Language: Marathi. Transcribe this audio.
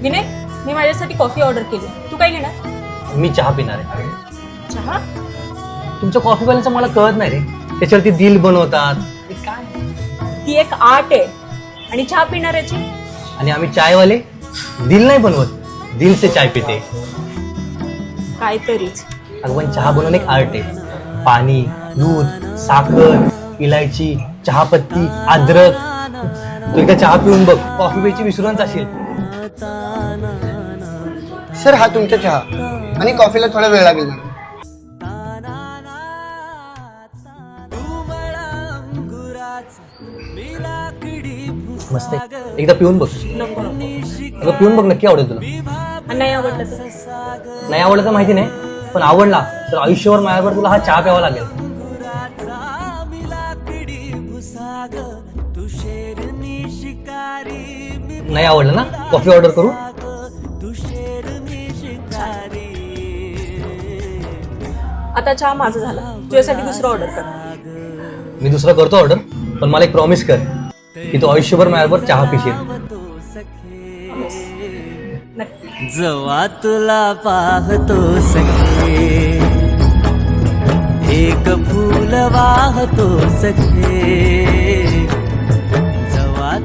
विनय, मी माझ्यासाठी कॉफी ऑर्डर केली. तू काय घेणार? मी चहा पिणार आहे. चहा? तुमच्या कॉफी वाल्याचं मला कळत नाही रे. त्याच्यावरती दिल बनवतात. हे काय? ती एक आर्ट आहे. आणि चहा पिणाऱ्याची? आणि आम्ही चायवाले दिल नाही बनवत, दिल से चाय पिते. काहीतरीच. अगं पण चहा बनवणं एक आर्ट आहे. पाणी, दूध, साखर, इलायची, चहापत्ती, अद्रक. तू एकदा चहा पिऊन बघ, कॉफी प्यायची विसरूनच असेल. सर हा तुमचा चहा आणि कॉफीला थोडा वेळ लागेल मॅडम. मस्त आहे, एकदा पिऊन बघ. नको नको. अगं पिऊन बघ, नक्की आवडेल तुला. आणि नाही आवडलं तर? नाही आवडलं तर माहिती नाही, पण आवडला तर आयुष्यभर माझ्यावर तुला हा चहा प्यावा लागेल. नाही आवडलं ना, कॉफी ऑर्डर करू? आता चहा माझा झाला, तुझ्यासाठी दुसरं ऑर्डर कर. मी दुसरं करतो ऑर्डर, पण मला एक प्रॉमिस कर की तू आयुष्यभर माझ्यावर चहा पिशील. नक्की. जवा तुला पाहतो सखे, एक फूल वाहतो सखे, जवा